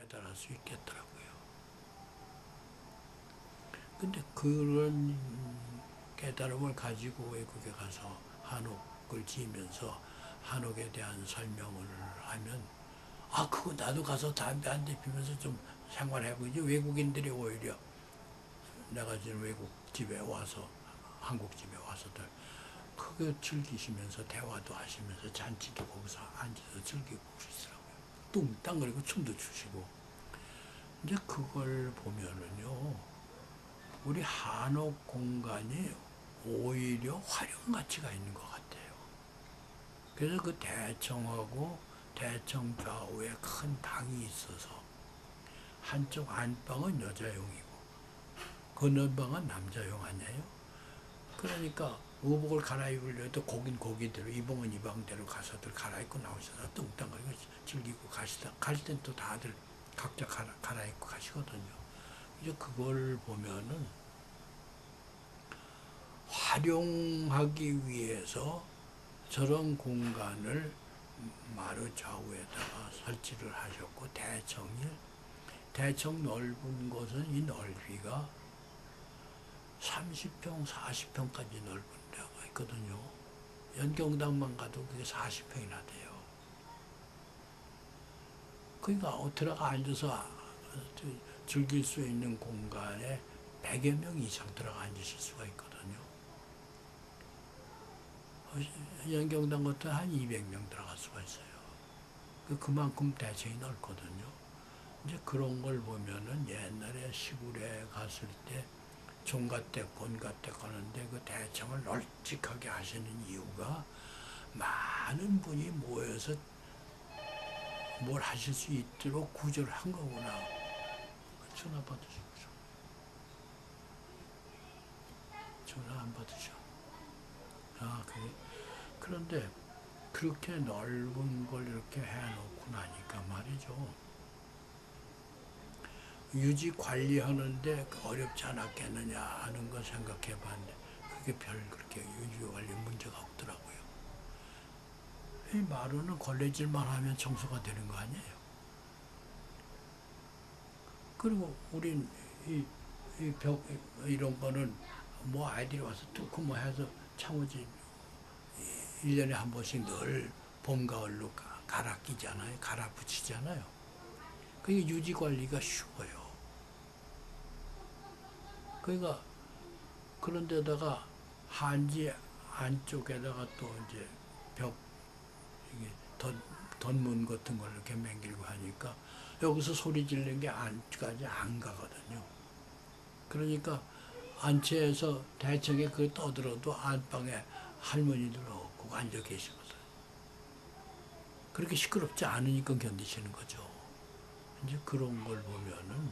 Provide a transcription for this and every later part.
깨달을 수 있겠더라고요. 근데 그런 깨달음을 가지고 외국에 가서 한옥을 지으면서 한옥에 대한 설명을 하면 그거 나도 가서 담배 한 대 피면서 좀 생활해보지. 외국인들이 오히려 내가 지금 외국 집에 와서 한국 집에 와서들 그거 즐기시면서 대화도 하시면서 잔치도 거기서 앉아서 즐기고 그러시더라고요. 뚱땅거리고 춤도 추시고. 이제 그걸 보면은요, 우리 한옥 공간이 오히려 활용 가치가 있는 것 같아요. 그래서 그 대청하고 대청 좌우에 큰 방이 있어서 한쪽 안방은 여자용이고 건너방은 남자용 아니에요? 그러니까 의복을 갈아입으려도 거긴 거기대로 이방은 이방대로 가서들 갈아입고 나오셔서 뚱땅거리고 즐기고 가시다 갈 땐 또 다들 각자 갈아입고 가시거든요. 이제 그걸 보면은 활용하기 위해서 저런 공간을 마루 좌우에다가 설치를 하셨고 대청 넓은 곳은 이 넓이가 30평, 40평까지 넓은 데가 있거든요. 연경당만 가도 그게 40평이나 돼요. 그러니까 들어가 앉아서 즐길 수 있는 공간에 100여 명 이상 들어가 앉으실 수가 있거든요. 연경당 같은 한 200명 들어갈 수가 있어요. 그만큼 대청이 넓거든요. 이제 그런 걸 보면은 옛날에 시골에 갔을 때 종가댁, 본가댁 하는데 그 대청을 널찍하게 하시는 이유가 많은 분이 모여서 뭘 하실 수 있도록 구조를 한 거구나. 전화 받으시죠. 전화 안 받으셔. 그래. 그런데 그렇게 넓은 걸 이렇게 해놓고 나니까 말이죠. 유지 관리하는데 어렵지 않았겠느냐 하는 걸 생각해 봤는데 그게 그렇게 유지 관리 문제가 없더라고요. 이 마루는 걸레질만 하면 청소가 되는 거 아니에요. 그리고 우린 이 벽 이런 거는 뭐 아이들이 와서 뚫고 뭐 해서 창호지 1년에 한 번씩 늘 봄, 가을로 갈아 끼잖아요. 갈아 붙이잖아요. 그게 유지 관리가 쉬워요. 그러니까 그런 데다가 한지 안쪽에다가 또 이제 벽 이게 덧문 같은 걸 이렇게 맹길고 하니까 여기서 소리 지르는 게 안까지 안 가거든요. 그러니까 안채에서 대청에 그 떠들어도 안방에 할머니들 없고 앉아 계시거든. 그렇게 시끄럽지 않으니까 견디시는 거죠. 이제 그런 걸 보면은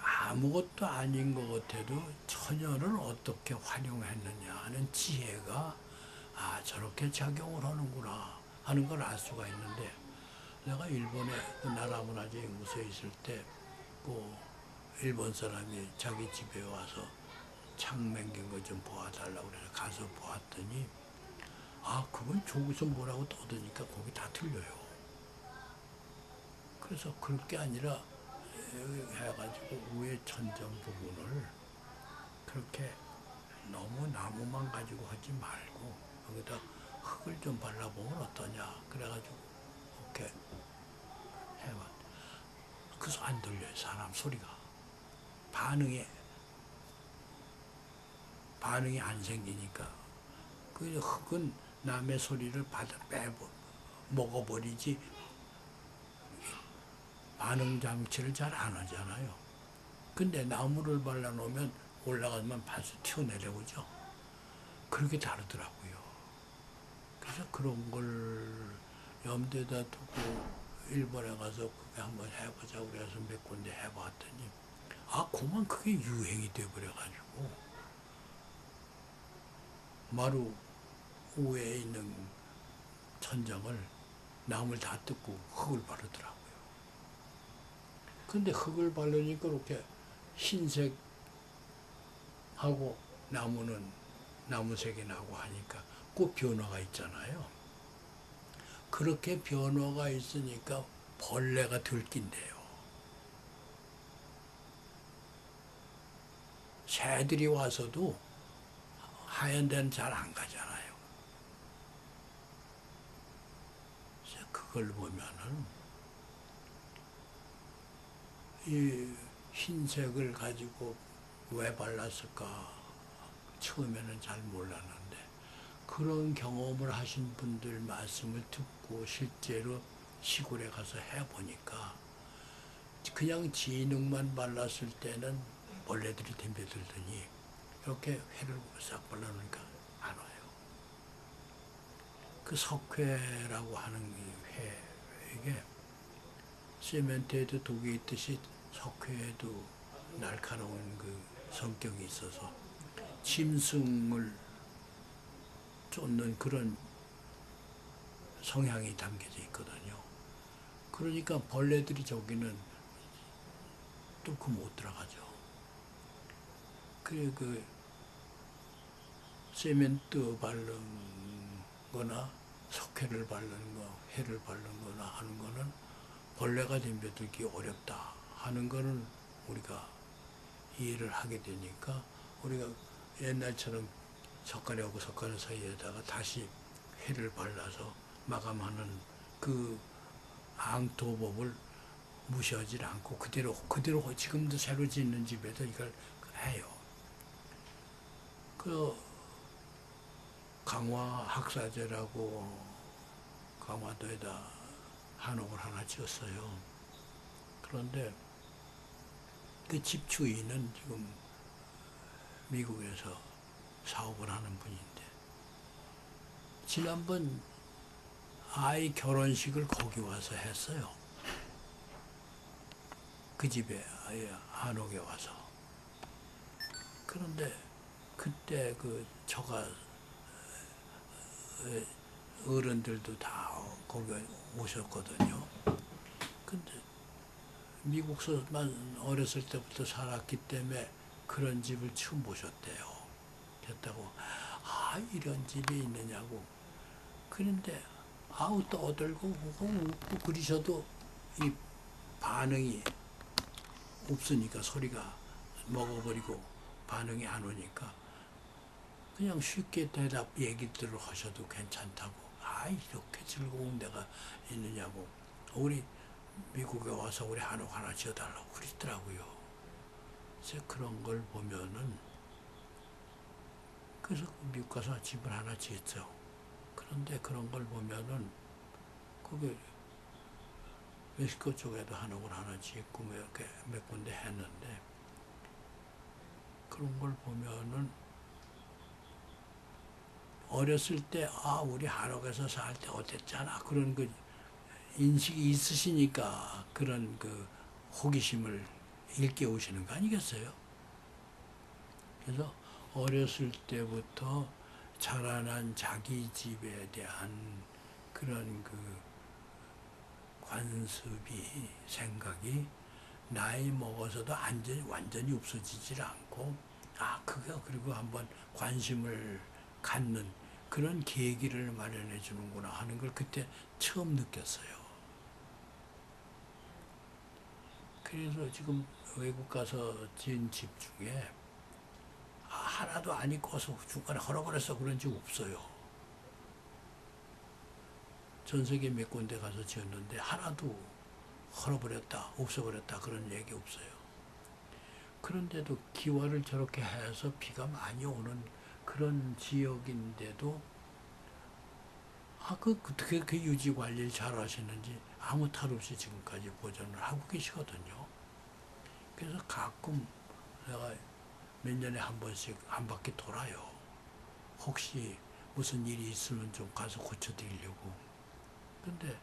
아무것도 아닌 것 같아도 처녀를 어떻게 활용했느냐 하는 지혜가 저렇게 작용을 하는구나 하는 걸 알 수가 있는데 내가 일본에 그 나라문화재연구소에 있을 때 그 일본 사람이 자기 집에 와서 창 맹긴 거 좀 보아달라고 그래서 가서 보았더니 그건 저기서 뭐라고 떠드니까 거기 다 틀려요. 그래서 그럴 게 아니라 해가지고 위에 천정 부분을 그렇게 너무 나무만 가지고 하지 말고 여기다 흙을 좀 발라보면 어떠냐 그래가지고 이렇게 해봤. 그래서 안 들려요. 사람 소리가 반응이 안 생기니까 그 흙은 남의 소리를 먹어버리지 반응 장치를 잘 안 하잖아요. 근데 나무를 발라놓으면 올라가면 반수 튀어내려오죠. 그렇게 다르더라고요. 그래서 그런 걸 염두에다 두고 일본에 가서 그게 한번 해보자고 그래서 몇 군데 해봤더니 그만 그게 유행이 돼버려가지고 마루 위에 있는 천장을 나무를 다 뜯고 흙을 바르더라고요. 근데 흙을 바르니까 이렇게 흰색하고 나무는 나무색이 나고 하니까 그 변화가 있잖아요. 그렇게 변화가 있으니까 벌레가 들낀대요. 새들이 와서도 하얀 데는 잘 안 가잖아요. 그래서 그걸 보면은 이 흰색을 가지고 왜 발랐을까 처음에는 잘 몰랐는데 그런 경험을 하신 분들 말씀을 듣고 실제로 시골에 가서 해보니까 그냥 진흙만 발랐을 때는 벌레들이 덤벼들더니 이렇게 회를 싹 발라놓으니까 안 와요. 그 석회라고 하는 회, 이게 세멘트에도 독이 있듯이 석회에도 날카로운 그 성격이 있어서 짐승을 쫓는 그런 성향이 담겨져 있거든요. 그러니까 벌레들이 저기는 뚫고 못 들어가죠. 그 세멘트 바른 거나 석회를 바른 거, 회를 바른 거나 하는 거는 벌레가 덤벼들기 어렵다 하는 거는 우리가 이해를 하게 되니까 우리가 옛날처럼 석가래하고 석가래 사이에다가 다시 회를 발라서 마감하는 그 앙토법을 무시하지 않고 그대로 지금도 새로 짓는 집에도 이걸 해요. 그 강화 학사제라고 강화도에다 한옥을 하나 지었어요. 그런데 그 집주인은 지금 미국에서 사업을 하는 분인데 지난번 아이 결혼식을 거기 와서 했어요. 그 집에 한옥에 와서. 그런데 그때 그 저가 어른들도 다 거기 오셨거든요. 근데 미국서만 어렸을 때부터 살았기 때문에 그런 집을 처음 보셨대요. 그랬다고 이런 집이 있느냐고. 그런데 떠들고 웃고 그러셔도 이 반응이 없으니까 소리가 먹어버리고 반응이 안 오니까 그냥 쉽게 얘기들을 하셔도 괜찮다고. 이렇게 즐거운 데가 있느냐고. 우리 미국에 와서 우리 한옥 하나 지어달라고 그러더라고요. 그래서 그런 걸 보면은 그래서 미국 가서 집을 하나 지었죠. 그런데 그런 걸 보면은 그게 멕시코 쪽에도 한옥을 하나 짓고 이렇게 몇 군데 했는데 그런 걸 보면은 어렸을 때 우리 한옥에서 살 때 어땠잖아 그런 그 인식이 있으시니까 그런 그 호기심을 일깨우시는 거 아니겠어요? 그래서 어렸을 때부터 자라난 자기 집에 대한 그런 그 관습이 생각이 나이 먹어서도 완전히 없어지질 않고 그리고 한번 관심을 갖는 그런 계기를 마련해 주는구나 하는 걸 그때 처음 느꼈어요. 그래서 지금 외국 가서 지은 집 중에 하나도 안 입고서 중간에 헐어버려서 그런 집 없어요. 전 세계 몇 군데 가서 지었는데 하나도 헐어버렸다, 없어버렸다 그런 얘기 없어요. 그런데도 기와를 저렇게 해서 비가 많이 오는 그런 지역인데도 어떻게 그 유지 관리를 잘 하시는지 아무 탈 없이 지금까지 보존을 하고 계시거든요. 그래서 가끔 내가 몇 년에 한 번씩 한 바퀴 돌아요. 혹시 무슨 일이 있으면 좀 가서 고쳐드리려고. 근데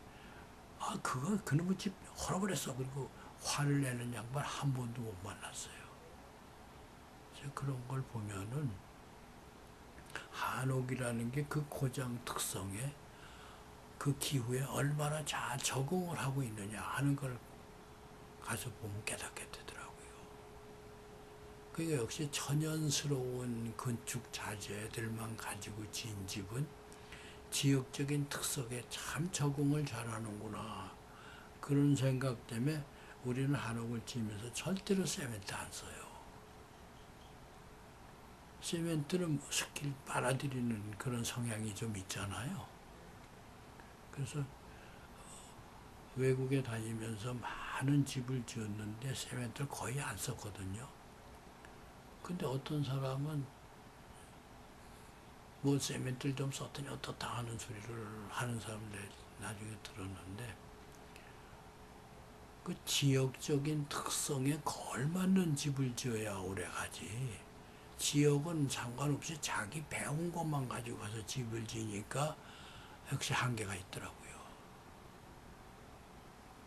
그놈의 집 헐어버렸어. 그리고 화를 내는 양반 한 번도 못 만났어요. 그런 걸 보면은 한옥이라는 게 그 고장 특성에 그 기후에 얼마나 잘 적응을 하고 있느냐 하는 걸 가서 보면 깨닫게 되더라고요. 그게 역시 천연스러운 건축 자재들만 가지고 지은 집은 지역적인 특성에 참 적응을 잘하는구나. 그런 생각 때문에 우리는 한옥을 지으면서 절대로 세멘트 안 써요. 세멘트는 스킬 빨아들이는 그런 성향이 좀 있잖아요. 그래서 외국에 다니면서 많은 집을 지었는데 세멘트를 거의 안 썼거든요. 근데 어떤 사람은 뭐 세멘트를 좀 썼더니 어떻다 하는 소리를 하는 사람들 나중에 들었는데, 그 지역적인 특성에 걸맞는 집을 지어야 오래가지. 지역은 상관없이 자기 배운 것만 가지고 가서 집을 지으니까 역시 한계가 있더라고요.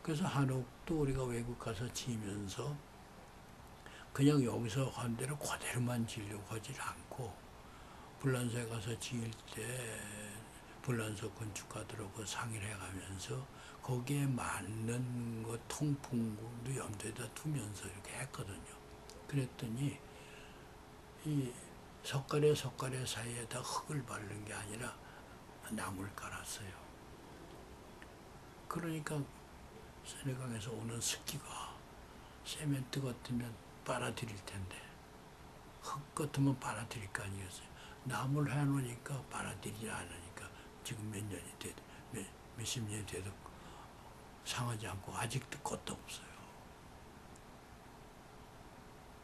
그래서 한옥도 우리가 외국 가서 지으면서 그냥 여기서 한 대로 그대로만 지으려고 하질 않고, 불란서에 가서 지을 때 불란서 건축가들하고 상의를 해가면서 거기에 맞는 거 통풍도 염두에다 두면서 이렇게 했거든요. 그랬더니 이 석가래 석가래 사이에다 흙을 바르는 게 아니라 나무를 깔았어요. 그러니까 세네강에서 오는 습기가 세멘트 같으면 빨아들일 텐데 흙 같으면 빨아들일 거 아니겠어요. 나무를 해놓으니까 빨아들이지 않으니까 지금 몇 년이 돼도 몇십 년이 돼도 상하지 않고 아직도 껐도 없어요.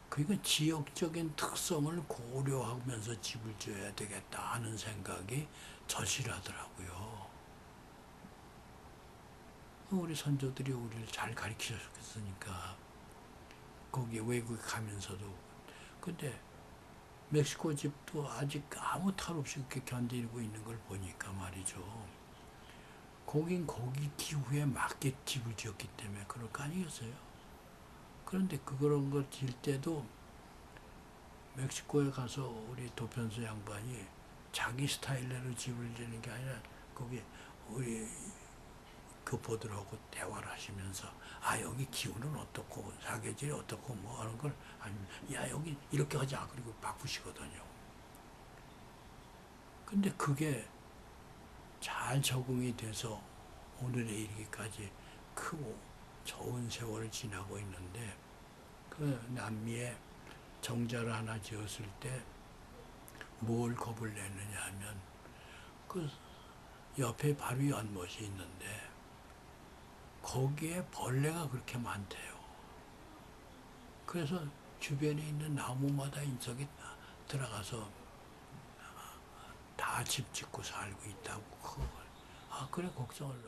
그러니까 지역적인 특성을 고려하면서 집을 지어야 되겠다 하는 생각이 절실하더라고요. 우리 선조들이 우리를 잘 가르치셨으니까 거기 외국에 가면서도. 근데 멕시코 집도 아직 아무 탈 없이 이렇게 견디고 있는 걸 보니까 말이죠. 거긴 거기 기후에 맞게 집을 지었기 때문에 그럴 거 아니겠어요? 그런데 그런 걸 지을 때도 멕시코에 가서 우리 도편수 양반이 자기 스타일대로 집을 지는 게 아니라 거기 우리 교포들하고 대화를 하시면서 여기 기후는 어떻고 사계절이 어떻고 뭐 하는 걸 아니면 여기 이렇게 하자 그리고 바꾸시거든요. 근데 그게 잘 적응이 돼서 오늘에 이르기까지 크고 좋은 세월을 지나고 있는데, 그 남미에 정자를 하나 지었을 때 뭘 겁을 내느냐 하면 그 옆에 바로 연못이 있는데 거기에 벌레가 그렇게 많대요. 그래서 주변에 있는 나무마다 인석이 들어가서 다 집 짓고 살고 있다고. 그걸 그래 걱정을